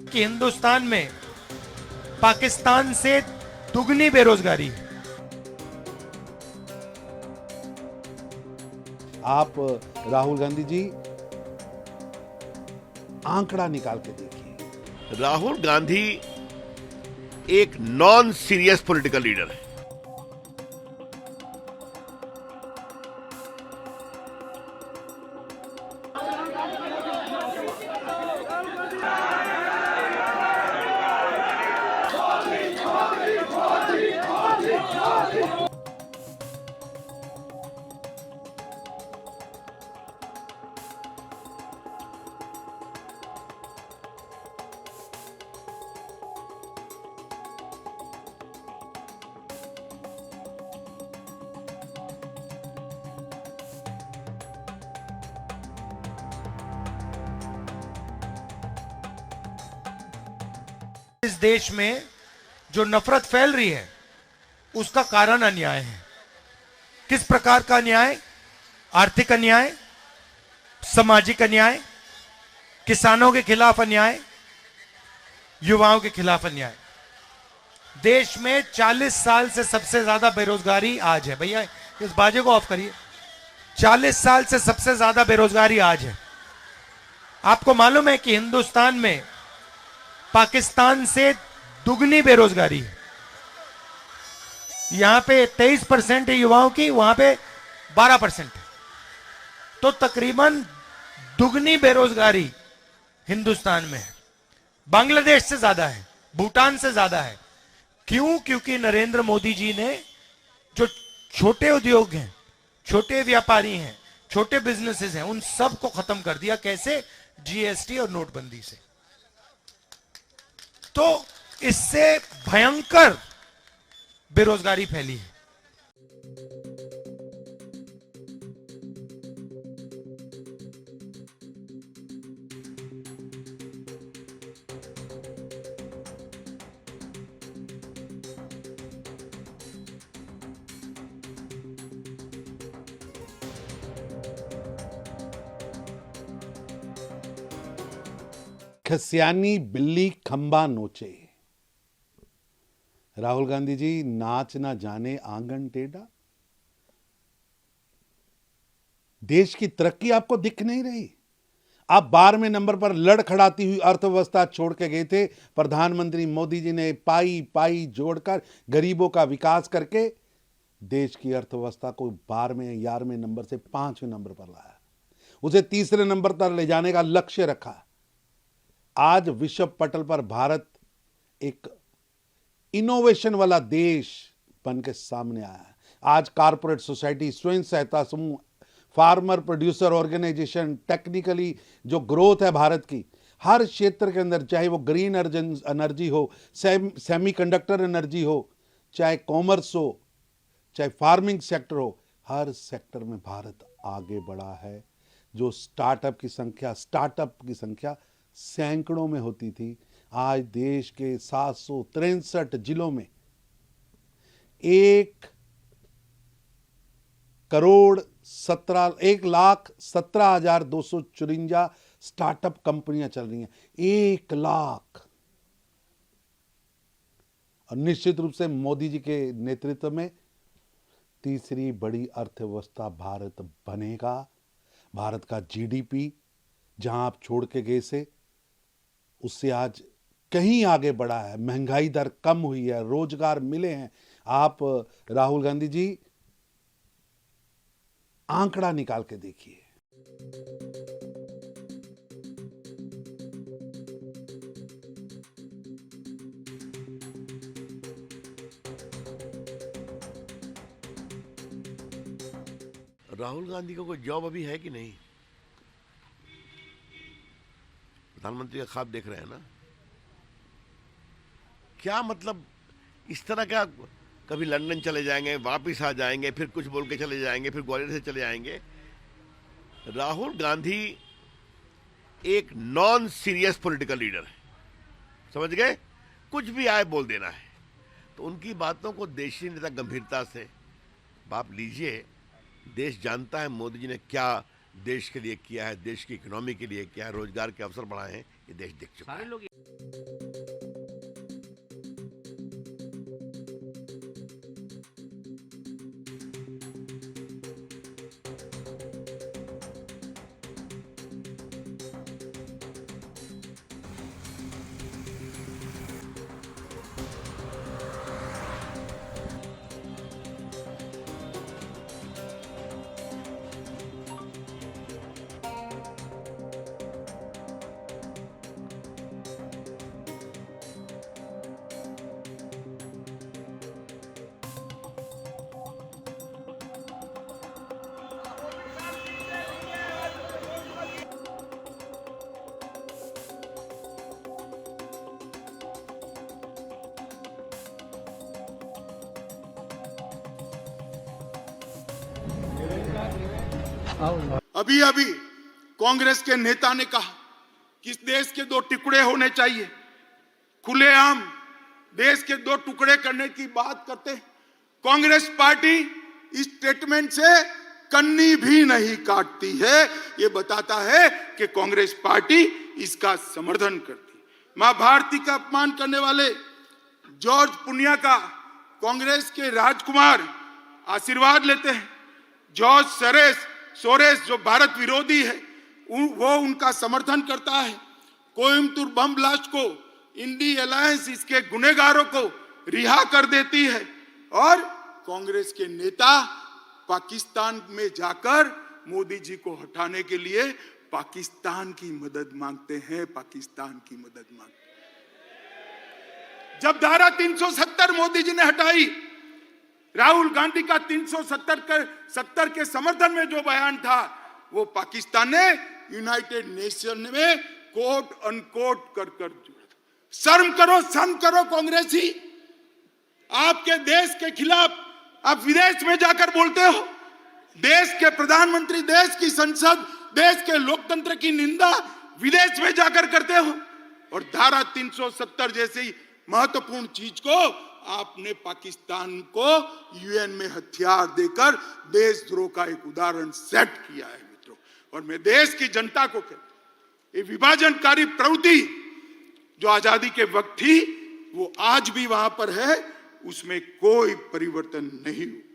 कि हिंदुस्तान में पाकिस्तान से दुगनी बेरोजगारी। आप राहुल गांधी जी आंकड़ा निकाल के देखिए। राहुल गांधी एक नॉन सीरियस पॉलिटिकल लीडर है। इस देश में जो नफरत फैल रही है उसका कारण अन्याय है। किस प्रकार का अन्याय? आर्थिक अन्याय, सामाजिक अन्याय, किसानों के खिलाफ अन्याय, युवाओं के खिलाफ अन्याय। देश में 40 साल से सबसे ज्यादा बेरोजगारी आज है। भैया इस बाजे को ऑफ करिए। 40 साल से सबसे ज्यादा बेरोजगारी आज है। आपको मालूम है कि हिंदुस्तान में पाकिस्तान से दुगनी बेरोजगारी है। यहां पे 23% है युवाओं की, वहां पे 12% है। तो तकरीबन दुगनी बेरोजगारी हिंदुस्तान में है। बांग्लादेश से ज्यादा है, भूटान से ज्यादा है। क्यों? क्योंकि नरेंद्र मोदी जी ने जो छोटे उद्योग हैं, छोटे व्यापारी हैं, छोटे बिजनेसेस हैं, उन सब को खत्म कर दिया। कैसे? जीएसटी और नोटबंदी से। तो इससे भयंकर बेरोजगारी फैली है। खसियानी बिल्ली खंबा नोचे। राहुल गांधी जी नाच ना जाने आंगन टेढ़ा। देश की तरक्की आपको दिख नहीं रही। आप 12वें नंबर पर लड़खड़ाती हुई अर्थव्यवस्था छोड़ के गए थे। प्रधानमंत्री मोदी जी ने पाई पाई जोड़कर गरीबों का विकास करके देश की अर्थव्यवस्था को 12वें 11वें नंबर से 5वें नंबर पर लाया। उसे तीसरे नंबर पर ले जाने का लक्ष्य रखा। आज विश्व पटल पर भारत एक इनोवेशन वाला देश बन के सामने आया है। आज कारपोरेट सोसाइटी, स्वयं सहायता समूह, फार्मर प्रोड्यूसर ऑर्गेनाइजेशन, टेक्निकली जो ग्रोथ है भारत की हर क्षेत्र के अंदर, चाहे वो ग्रीन एनर्जी हो, सेमीकंडक्टर एनर्जी हो, चाहे कॉमर्स हो, चाहे फार्मिंग सेक्टर हो, हर सेक्टर में भारत आगे बढ़ा है। जो स्टार्टअप की संख्या सैकड़ों में होती थी, आज देश के 763 जिलों में 1,17,254 स्टार्टअप कंपनियां चल रही हैं। 1 लाख। और निश्चित रूप से मोदी जी के नेतृत्व में तीसरी बड़ी अर्थव्यवस्था भारत बनेगा। भारत का जीडीपी जहां आप छोड़ के गए से उससे आज कहीं आगे बढ़ा है। महंगाई दर कम हुई है, रोजगार मिले हैं। आप राहुल गांधी जी आंकड़ा निकाल के देखिए। राहुल गांधी को कोई जॉब अभी है कि नहीं? प्रधानमंत्री का ख्वाब देख रहे हैं ना। क्या मतलब इस तरह का? कभी लंदन चले जाएंगे, वापस आ जाएंगे, फिर कुछ बोल के चले जाएंगे, फिर ग्वालियर से चले जाएंगे। राहुल गांधी एक नॉन सीरियस पॉलिटिकल लीडर है, समझ गए? कुछ भी आए बोल देना है। तो उनकी बातों को देशी नेता गंभीरता से आप लीजिए। देश जानता है मोदी जी ने क्या देश के लिए किया है, देश की इकोनॉमी के लिए क्या है, रोजगार के अवसर बढ़ाए हैं, ये देश दिख चुका है। अभी अभी कांग्रेस के नेता ने कहा कि इस देश के दो टुकड़े होने चाहिए। खुलेआम देश के दो टुकड़े करने की बात करते हैं। कांग्रेस पार्टी इस स्टेटमेंट से कन्नी भी नहीं काटती है। ये बताता है कि कांग्रेस पार्टी इसका समर्थन करती। मां भारती का अपमान करने वाले जॉर्ज पुनिया का कांग्रेस के राजकुमार आशीर्वाद लेते हैं। जॉर्ज सोरेस जो भारत विरोधी है वो उनका समर्थन करता है। कोयम्बतूर बम ब्लास्ट को इंडी अलायंस इसके गुनहगारों को रिहा कर देती है। और कांग्रेस के नेता पाकिस्तान में जाकर मोदी जी को हटाने के लिए पाकिस्तान की मदद मांगते हैं। पाकिस्तान की मदद मांगते हैं। जब धारा 370 मोदी जी ने हटाई, राहुल गांधी का 370 के समर्थन में जो बयान था वो पाकिस्तान ने यूनाइटेड नेशन में कोट अनकोट कर शर्म करो कांग्रेसी। आपके देश के खिलाफ आप विदेश में जाकर बोलते हो। देश के प्रधानमंत्री, देश की संसद, देश के लोकतंत्र की निंदा विदेश में जाकर करते हो। और धारा 370 जैसी महत्वपूर्ण चीज को आपने पाकिस्तान को यूएन में हथियार देकर देशद्रोह का एक उदाहरण सेट किया है मित्रों। और मैं देश की जनता को कहता हूं, ये विभाजनकारी प्रवृत्ति जो आजादी के वक्त थी वो आज भी वहां पर है, उसमें कोई परिवर्तन नहीं हुआ।